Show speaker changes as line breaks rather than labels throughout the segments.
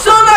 16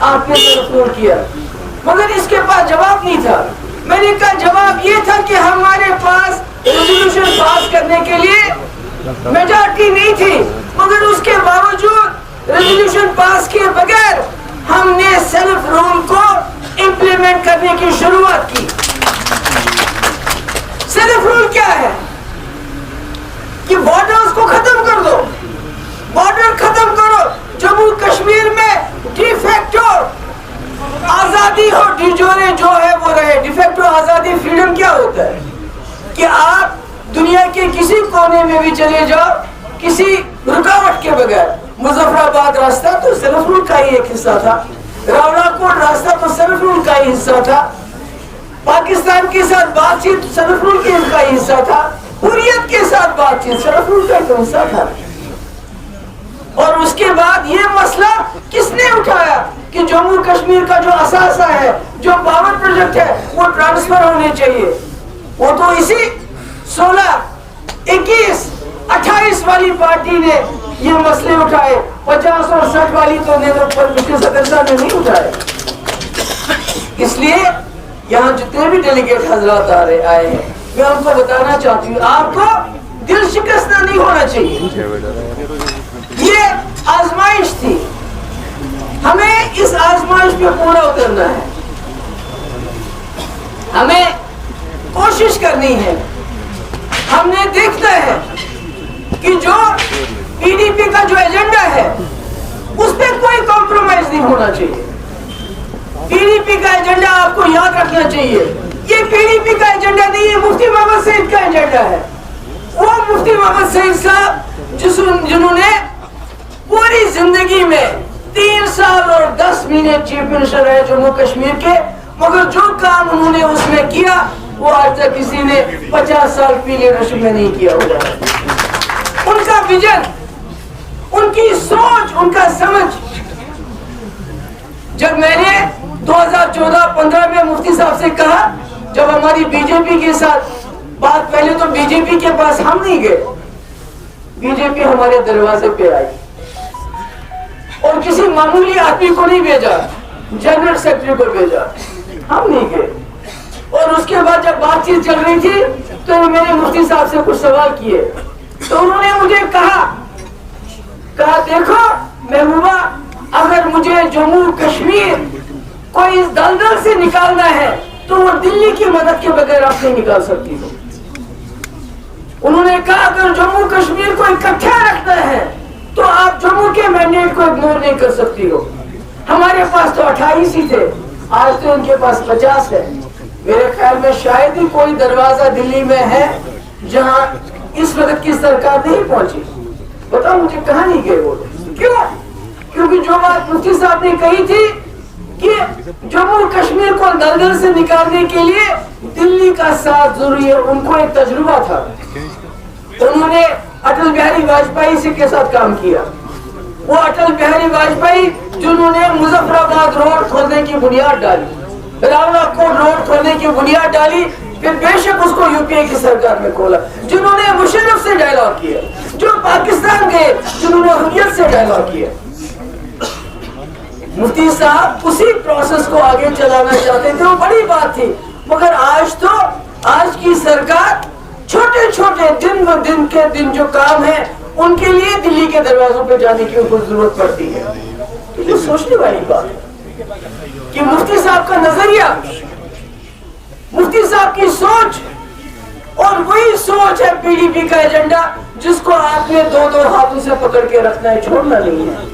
آپ نے ضرور کیا, مگر اس کے پاس جواب نہیں تھا. میں نے کہا جواب یہ تھا کہ ہمارے پاس ریزولوشن پاس کرنے کے لیے میجارٹی نہیں تھی, مگر اس کے باوجود ریزولوشن پاس کیے بغیر ہم نے سیلف رول کو امپلیمنٹ کرنے کی شروعات کی. سیلف رول کیا ہے کہ بارڈرز کو ختم کر دو, بارڈر ختم کرو, جموں کشمیر میں ڈی فیکٹو آزادی ہو, ڈی جورے جو ہے وہ رہے. ڈی فیکٹو آزادی فریڈم کیا ہوتا ہے کہ آپ دنیا کے کسی کونے میں بھی چلے جاؤ کسی رکاوٹ کے بغیر. مظفر آباد راستہ تو سیلف رول کا ہی ایک حصہ تھا, راولا کوٹ راستہ تو سیلف رول کا ہی حصہ تھا, پاکستان کے ساتھ بات چیت سیلف رول کا ہی حصہ تھا, حریت کے ساتھ بات چیت سیلف رول کا حصہ تھا. اور اس کے بعد یہ مسئلہ کس نے اٹھایا کہ جموں کشمیر کا جو اثاثہ ہے, جو پاور پروجیکٹ ہے, وہ ٹرانسفر ہونے چاہیے. وہ تو اسی 16, 21, 28 والی پارٹی نے یہ مسئلے اٹھائے, 50 اور 60 والی تو مفتی صدر صاحب نے نہیں اٹھائے. اس لیے یہاں جتنے بھی ڈیلیگیٹ حضرات آئے ہیں, میں ان کو بتانا چاہتی ہوں آپ کو دل شکستہ نہیں ہونا چاہیے. یہ آزمائش تھی, ہمیں اس آزمائش پہ پورا اترنا ہے, ہمیں کوشش کرنی ہے. ہم نے دیکھنا ہے کہ جو پی ڈی پی کا جو ایجنڈا ہے اس پہ کوئی کمپرومائز نہیں ہونا چاہیے. پی ڈی پی کا ایجنڈا آپ کو یاد رکھنا چاہیے, یہ پی ڈی پی کا ایجنڈا نہیں ہے, مفتی محمد سعید کا ایجنڈا ہے. وہ مفتی محمد سعید صاحب جنہوں نے پوری زندگی میں 3 سال اور 10 مہینے چیف منسٹر رہے جموں کشمیر کے, مگر جو کام انہوں نے اس میں کیا وہ آج تک کسی نے 50 سال کی لیڈرشپ میں نہیں کیا ہوا ہے. ان کا ویژن, ان کی سوچ, ان کا سمجھ. جب میں نے 2014-15 میں مفتی صاحب سے کہا, جب ہماری بی جے پی کے ساتھ بات, پہلے تو بی جے پی کے پاس ہم نہیں گئے, بی جے پی ہمارے دروازے پہ آئی اور کسی معمولی آدمی کو نہیں بھیجا, جنرل سیکرٹری کو بھیجا, ہم نہیں گئے. اور اس کے بعد جب بات چیت چل رہی تھی تو میں نے مفتی صاحب سے کچھ سوال کیے, تو انہوں نے مجھے کہا دیکھو محبوبہ, اگر مجھے جموں کشمیر کو اس دلدل سے نکالنا ہے تو وہ دلی کی مدد کے بغیر آپ نہیں نکال سکتی ہو. انہوں نے کہا اگر جموں کشمیر کو اکٹھا رکھنا ہے تو آپ جموں کے مینڈیٹ کو اگنور نہیں کر سکتی ہو. ہمارے پاس تو 28 ہی تھے, آج تو ان کے پاس 50 ہے. میرے خیال میں شاید ہی کوئی دروازہ دلی میں ہے جہاں اس وقت کی سرکار نہیں پہنچی. بتاؤ مجھے کہاں نہیں گئے وہ لوگ, کیوں؟ کیونکہ جو بات مفتی صاحب نے کہی تھی کہ جموں کشمیر کو دلدل سے نکالنے کے لیے دلی کا ساتھ ضروری ہے, ان کو ایک تجربہ تھا. انہوں نے اٹل بہاری واجپئی سے کے ساتھ کام کیا. وہ اٹل بہاری واجپئی جنہوں نے مظفر آباد روڈ کھولنے کی بنیاد ڈالی, راولا کوٹ روڈ کھولنے کی بنیاد ڈالی, پھر بے شک اس کو یو پی اے کی سرکار میں کھولا, جنہوں نے مشرف سے ڈائلاگ کیا, جو پاکستان گئے جنہوں نے حریت سے ڈائلاگ کیا. مفتی صاحب اسی پروسیس کو آگے چلانا چاہتے تھے, وہ بڑی بات تھی. مگر آج کی سرکار چھوٹے چھوٹے دن کے دن جو کام ہے ان کے لیے دلی کے دروازوں پہ جانے کی ان کو ضرورت پڑتی ہے. یہ سوچنے والی بات ہے کہ مفتی صاحب کا نظریہ, مفتی صاحب کی سوچ, اور وہی سوچ ہے پی ڈی پی کا ایجنڈا جس کو آپ نے 2 ہاتھوں سے پکڑ کے رکھنا ہے, چھوڑنا نہیں ہے.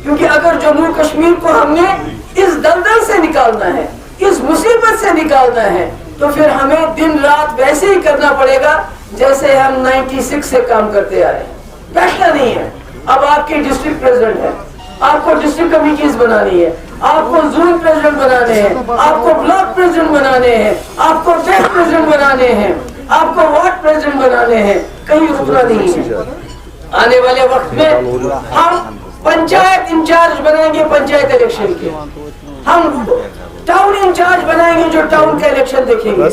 کیونکہ اگر جموں کشمیر کو ہم نے اس دلدل سے نکالنا ہے, اس مصیبت سے نکالنا ہے, تو پھر ہمیں دن رات ویسے ہی کرنا پڑے گا جیسے ہم 96 سے کام کرتے آئے. بیٹھنا نہیں ہے. اب آپ کے ڈسٹرکٹ پریزیڈنٹ ہیں, آپ کو ڈسٹرکٹ کمیٹیز بنانی ہے, آپ کو زون پریزیڈنٹ بنانے ہیں, آپ کو بلاک پریزیڈنٹ بنانے ہیں, آپ کو ڈیسک پریزیڈنٹ بنانے ہیں, آپ کو وارڈ پریزیڈنٹ بنانے ہیں. کہیں رکنا نہیں ہے. آنے والے وقت میں ہم پنچایت انچارج بنائیں گے پنچایت الیکشن کے, ہم ٹاؤن انچارج بنائیں گے جو ٹاؤن کا الیکشن دیکھیں گے.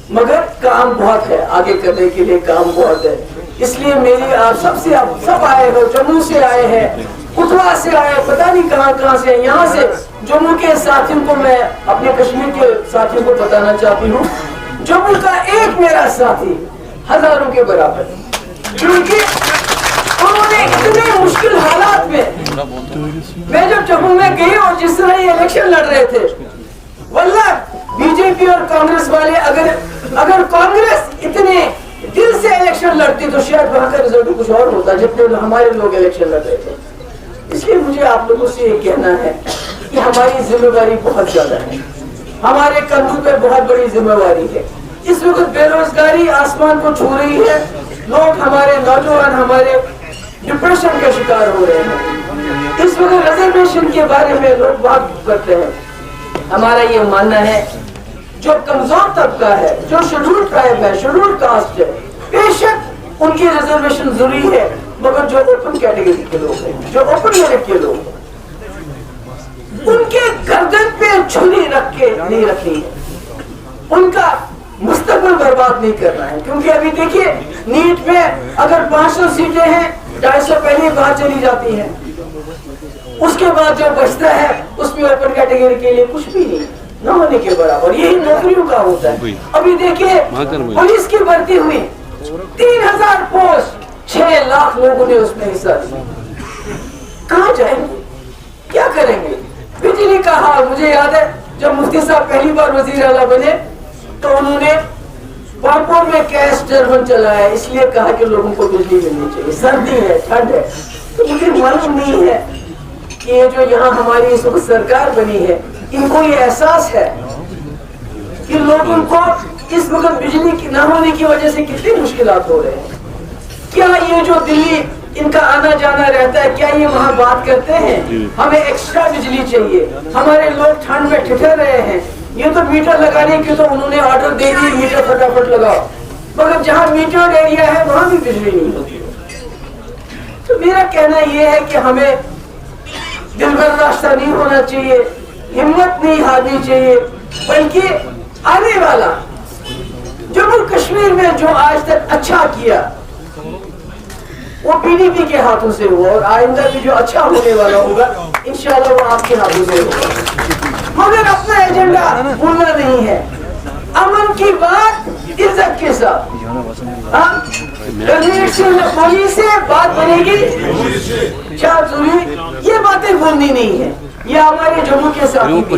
مگر کام بہت ہے, آگے کرنے کے لیے کام بہت ہے. اس لیے میری آپ سب سے, آپ سب آئے ہو, جموں سے آئے ہیں, کٹھوا سے آئے, پتہ نہیں کہاں سے, یہاں سے جموں کے ساتھیوں کو میں اپنے کشمیر کے ساتھیوں کو بتانا چاہتی ہوں, جموں کا ایک میرا ساتھی ہزاروں کے برابر, کیونکہ انہوں نے اتنے مشکل حالات میں جب جموں میں گئی اور جس طرح یہ الیکشن لڑ رہے تھے, واللہ بی جے پی اور کانگریس والے اگر کانگریس اتنے دل سے الیکشن لڑتی تو شاید وہاں کا رزلٹ کچھ اور ہوتا جتنے ہمارے لوگ الیکشن لڑ رہے تھے. اس لیے مجھے آپ لوگوں سے یہ کہنا ہے کہ ہماری ذمہ داری بہت زیادہ ہے, ہمارے کندھوں پہ بہت بڑی ذمہ داری ہے. اس وقت بے روزگاری آسمان کو چھو رہی ہے, لوگ ہمارے نوجوان ہمارے ڈپریشن کا شکار ہو رہے ہیں. اس وقت ریزرویشن کے بارے میں لوگ بات کرتے ہیں. ہمارا یہ ماننا ہے جو کمزور طبقہ ہے, جو شیڈول ٹرائب ہے, شیڈول کاسٹ ہے, بے شک ان کی ریزرویشن ضروری ہے, مگر جو اوپن کیٹیگری کے لوگ ہیں, جو اوپن میرٹ کے لوگ ہیں, ان کے گردن پہ چھری رکھ کے نہیں رکھنی ہے, ان کا مستقبل برباد نہیں کرنا ہے. کیونکہ ابھی دیکھیے نیٹ میں اگر 500 سیٹیں ہیں, 250 پہلی بار چلی جاتی ہیں, اس کے بعد جو بچتا ہے اس میں اوپن کیٹیگری کے لیے کچھ بھی نہیں, نہ ہونے کے برابر. یہی نوکریوں کا ہوتا ہے. ابھی دیکھیے پولیس کی بھرتی ہوئی, 3000 پوسٹ, 6 لاکھ لوگوں نے اس میں حصہ لیا. کہاں جائیں گے, کیا کریں گے؟ بجلی کا حال مجھے یاد ہے جب مفتی صاحب پہلی بار وزیر اعلیٰ بنے تو انہوں نے پامپور میں گیس ٹربن چلایا, اس لیے کہا کہ لوگوں کو بجلی ملنی چاہیے, سردی ہے, ٹھنڈ ہے. تو مجھے معلوم نہیں ہے کہ یہ جو یہاں ہماری اس وقت سرکار بنی ہے, ان کو یہ احساس ہے کہ لوگوں کو اس وقت بجلی کی نہ ہونے کی وجہ سے کتنی مشکلات ہو رہے ہیں. کیا یہ جو دلی ان کا آنا جانا رہتا ہے, کیا یہ وہاں بات کرتے ہیں ہمیں ایکسٹرا بجلی چاہیے, ہمارے لوگ ٹھنڈ میں ٹھٹر رہے ہیں, یہ تو میٹر لگانے کی تو انہوں نے آرڈر دے دی, میٹر فٹافٹ لگاؤ, مگر جہاں میٹر ایریا ہے وہاں بھی بجلی نہیں ہوتی. تو میرا کہنا یہ ہے کہ ہمیں دل برداشتہ نہیں ہونا چاہیے, ہمت نہیں ہارنی چاہیے, بلکہ آنے والا جموں کشمیر میں جو آج تک اچھا کیا وہ پی ڈی پی کے ہاتھوں سے ہوا, اور آئندہ بھی جو اچھا ہونے والا ہوگا انشاءاللہ وہ آپ کے ہاتھوں سے ہوگا. مگر اپنا ایجنڈا بھولنا نہیں ہے, امن کی بات عزت کے ساتھ, پولیس سے بات بنے گی کیا ضروری, یہ باتیں بولنی نہیں ہے. یہ ہمارے جموں کے ساتھ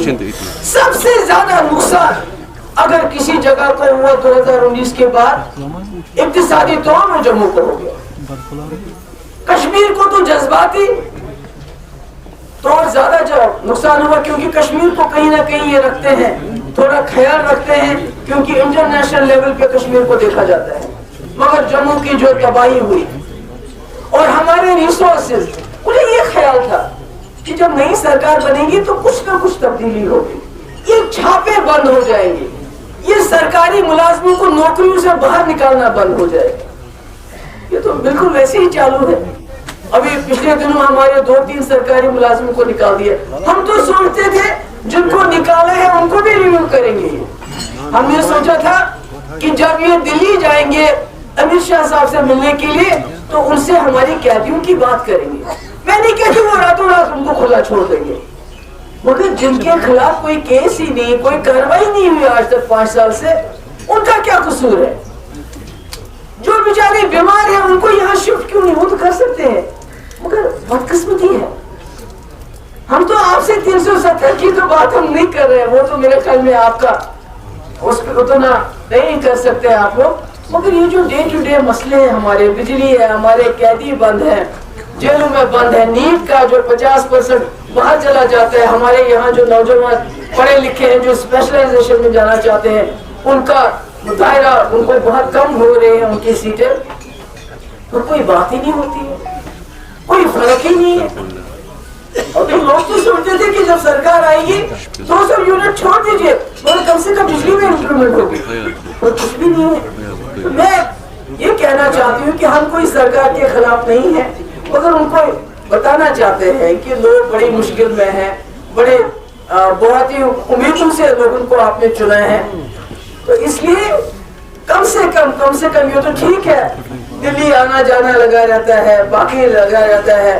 سب سے زیادہ نقصان اگر کسی جگہ کو ہوا 2019 کے بعد اقتصادی طور میں جموں کو ہو گیا. کشمیر کو تو جذباتی طور زیادہ جو نقصان ہوا, کیونکہ کشمیر کو کہیں نہ کہیں یہ رکھتے ہیں, تھوڑا خیال رکھتے ہیں, کیونکہ انٹرنیشنل لیول پہ کشمیر کو دیکھا جاتا ہے. مگر جموں کی جو تباہی ہوئی اور ہمارے ریسورسز, انہیں یہ خیال تھا کہ جب نئی سرکار بنے گی تو کچھ نہ کچھ تبدیلی ہوگی, یہ چھاپے بند ہو جائیں گے, یہ سرکاری ملازموں کو نوکریوں سے باہر نکالنا بند ہو جائے گا. یہ تو بالکل ویسے ہی چالو ہے. ابھی پچھلے دنوں ہمارے 2-3 سرکاری ملازموں کو نکال دیا. ہم تو سوچتے تھے جن کو نکالا ہے ان کو بھی ریویو کریں گے. ہم نے سوچا تھا کہ جب یہ دلی جائیں گے امت شاہ صاحب سے ملنے کے لیے تو ان سے ہماری قیدیوں کی بات کریں گے. میں نہیں کہتی وہ راتوں رات ان کو کھلا چھوڑ دیں گے, مگر جن کے خلاف کوئی کیس ہی نہیں, کوئی کارروائی نہیں ہوئی آج تک 5 سال سے, ان کا کیا قصور ہے؟ جو بیچارے بیمار ہیں ان کو یہاں شفٹ کیوں نہیں, وہ تو کر سکتے ہیں, مگر بدقسمتی ہے. ہم تو آپ سے 370 کی تو بات ہم نہیں کر رہے ہیں, وہ تو میرے خیال میں آپ کا اس پہ اتنا نہیں کر سکتے آپ لوگ. مگر یہ جو ڈے ٹو ڈے مسئلے ہیں, ہمارے بجلی ہے, ہمارے قیدی بند ہیں, جیلوں میں بند ہے, نیٹ کا جو 50% باہر چلا جاتا ہے, ہمارے یہاں جو نوجوان پڑھے لکھے ہیں جو اسپیشلائزیشن میں جانا چاہتے ہیں ان کا دائرہ ان کو بہت کم ہو رہے ہیں, ان کی سیٹیں, تو کوئی بات ہی نہیں ہوتی ہے, کوئی فرق ہی نہیں ہے. اور تو لوگ تو سوچتے تھے کہ جب سرکار آئے گی 200 یونٹ چھوڑ دیجئے اور کم سے کم بجلی میں امپرومنٹ ہوگی, اور کچھ بھی نہیں ہے. میں یہ کہنا چاہتی ہوں کہ ہم کوئی سرکار کے خلاف نہیں ہیں, مگر ان کو بتانا چاہتے ہیں کہ لوگ بڑی مشکل میں ہیں, بڑے بہت ہی امیدوں سے لوگوں کو آپ نے چنا ہے. تو اس لیے کم سے کم یہ تو ٹھیک ہے دلی آنا جانا لگا رہتا ہے, باقی لگا رہتا ہے,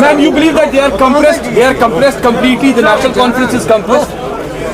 Ma'am, you believe that they are compressed completely, the national conference is compressed?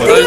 3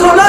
16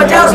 50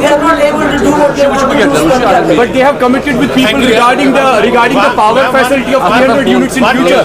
they are not able to do what they want to do.
But they have committed with people regarding the power facility of 300 units in future.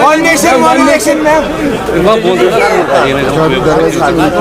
one nation ma'am.